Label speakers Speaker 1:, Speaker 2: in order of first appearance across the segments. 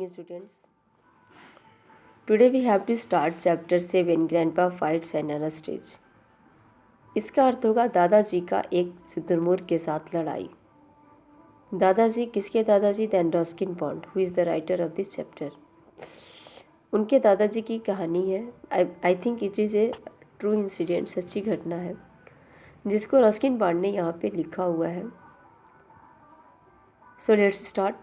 Speaker 1: morning, students. Today we have to start chapter 7 Grandpa fights an stage. इसका अर्थ होगा दादाजी का एक शुतुरमुर्ग के साथ लड़ाई. दादाजी किसके दादाजी? Than Ruskin Bond, who is the writer of this chapter. उनके दादाजी की कहानी है. I think it is a true incident, सच्ची घटना है, जिसको रस्किन बॉन्ड ने यहाँ पे लिखा हुआ है. So let's start.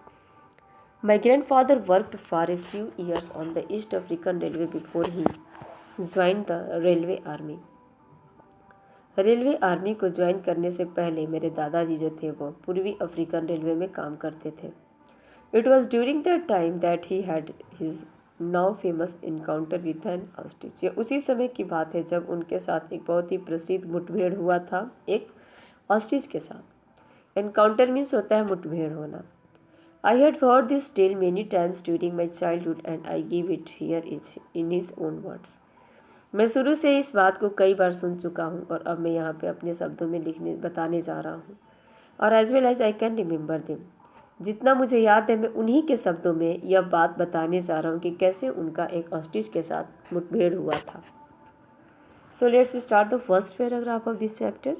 Speaker 1: My grandfather worked for a few years on the East African Railway before he joined the Railway Army. Railway army को ज्वाइन करने से पहले मेरे दादाजी जो थे वो पूर्वी अफ्रीकन रेलवे में काम करते थे. It was during that time that he had his now famous encounter with an ostrich. ये उसी समय की बात है जब उनके साथ एक बहुत ही प्रसिद्ध मुठभेड़ हुआ था एक ऑस्ट्रिच के साथ. एनकाउंटर मीन्स होता है मुठभेड़ होना. I had heard this tale many times during my childhood and I give it here in his own words. मैं शुरू से इस बात को कई बार सुन चुका हूँ और अब मैं यहाँ पे अपने शब्दों में बताने जा रहा हूँ. और as well as I can remember them. जितना मुझे याद है मैं उन्हीं के शब्दों में यह बात बताने जा रहा हूँ कि कैसे उनका एक ऑस्ट्रिच के साथ मुठभेड़ हुआ था. So let's start the first paragraph of this chapter.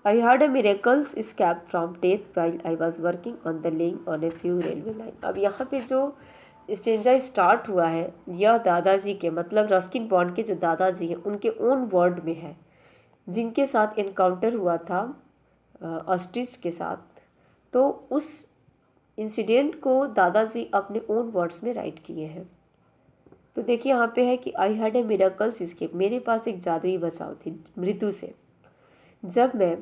Speaker 1: I had a miraculous escape from death while I was working on the laying on a few railway line. अब यहाँ पे जो स्टेंजा स्टार्ट हुआ है यह दादाजी के मतलब रस्किन बॉन्ड के जो दादाजी हैं उनके ओन वर्ड में है, जिनके साथ इनकाउंटर हुआ था ऑस्ट्रिच के साथ. तो उस इंसिडेंट को दादाजी अपने ओन वर्ड्स में राइट किए हैं. तो देखिए यहाँ पे है कि I had a miracles escape, मेरे पास एक जादुई बचाव थी मृत्यु से, जब मैं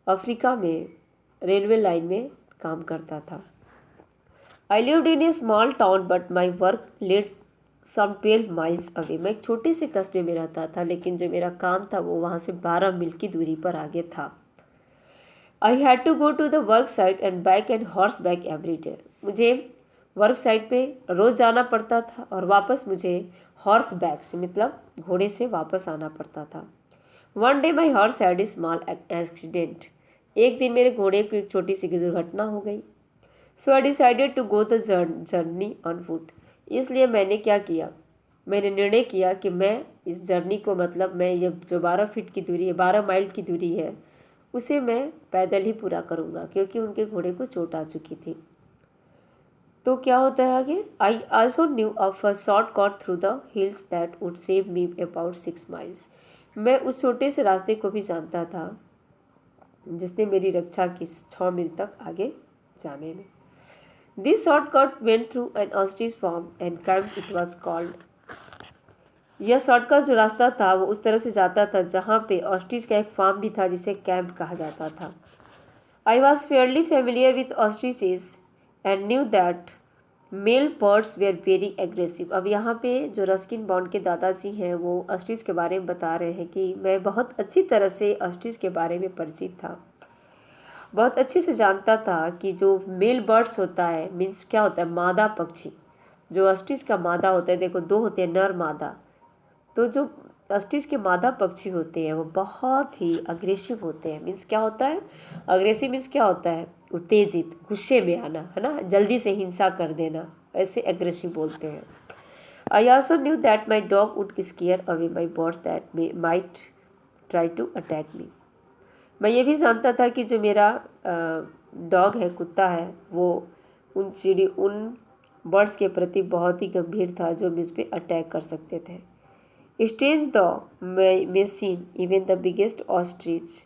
Speaker 1: अफ्रीका में रेलवे लाइन में काम करता था. I lived in a small town but my work led some 12 miles away. मैं एक छोटे से कस्बे में रहता था लेकिन जो मेरा काम था वो वहाँ से 12 मील की दूरी पर आगे था. I had to go to the work site and back and horseback every day. मुझे वर्क साइट पे रोज़ जाना पड़ता था और वापस मुझे हॉर्स बैक से मतलब घोड़े से वापस आना पड़ता था. One day my horse had a small accident. एक दिन मेरे घोड़े को एक छोटी सी दुर्घटना हो गई. So I decided to go the journey on foot. इसलिए मैंने क्या किया, मैंने निर्णय किया कि मैं इस जर्नी को मतलब मैं ये जो 12 फीट की दूरी है 12 माइल की दूरी है उसे मैं पैदल ही पूरा करूँगा क्योंकि उनके घोड़े को चोट आ चुकी थी. तो क्या होता है आगे. आई also new of a short cut through the hills that would save me about 6 miles. मैं उस छोटे से रास्ते को भी जानता था जिसने मेरी रक्षा की 6 मील तक आगे जाने में. This shortcut went through an ostrich farm and camp it was called. यह शॉर्टकट जो रास्ता था वो उस तरफ से जाता था जहाँ पे ऑस्ट्रिच का एक फार्म भी था जिसे कैंप कहा जाता था. I was fairly familiar with ostriches and knew that male birds were very aggressive. अब यहाँ पे जो रस्किन बॉन्ड के दादाजी हैं वो ऑस्ट्रिच के बारे में बता रहे हैं कि मैं बहुत अच्छी तरह से ऑस्ट्रिच के बारे में परिचित था, बहुत अच्छे से जानता था कि जो मेल बर्ड्स होता है मीन्स क्या होता है, मादा पक्षी. जो ऑस्ट्रिच का मादा होता है, देखो 2 होते हैं नर मादा, तो जो ऑस्ट्रिच के मादा पक्षी होते हैं वो बहुत ही अग्रेसिव होते हैं. मीन्स क्या होता है, अग्रेसिव मीन्स क्या होता है, उत्तेजित, गुस्से में आना, है ना, जल्दी से हिंसा कर देना, ऐसे एग्रेसिव बोलते हैं. I also knew that my dog would scare away my birds that might try to attack me. मैं ये भी जानता था कि जो मेरा डॉग है, कुत्ता है, वो उन बर्ड्स के प्रति बहुत ही गंभीर था जो मुझ पर अटैक कर सकते थे. Strange though may seem, even the biggest ostrich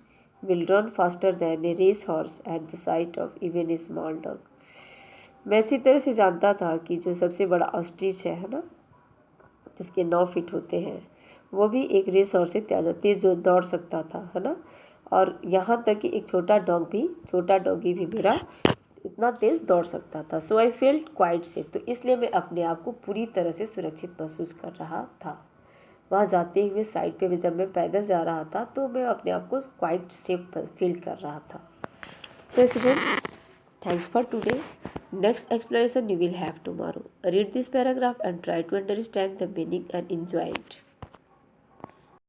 Speaker 1: will run faster than a racehorse at the sight of even a small dog. मैं अच्छी तरह से जानता था कि जो सबसे बड़ा ऑस्ट्रिच है ना, जिसके 9 फीट होते हैं, वो भी एक रेस हॉर्स से तेज जो दौड़ सकता था, है ना. और यहाँ तक कि एक छोटा डॉगी भी मेरा इतना तेज दौड़ सकता था. सो आई फेल्ट क्वाइट सेफ. तो इसलिए मैं अपने आप को पूरी तरह से सुरक्षित महसूस कर रहा था. वहाँ जाते हुए साइड पे जब मैं पैदल जा रहा था तो मैं अपने आप को क्वाइट सेफ फील कर रहा था. So students, thanks for today. Next explanation you will have tomorrow. Read this paragraph and try to understand the meaning and enjoy it.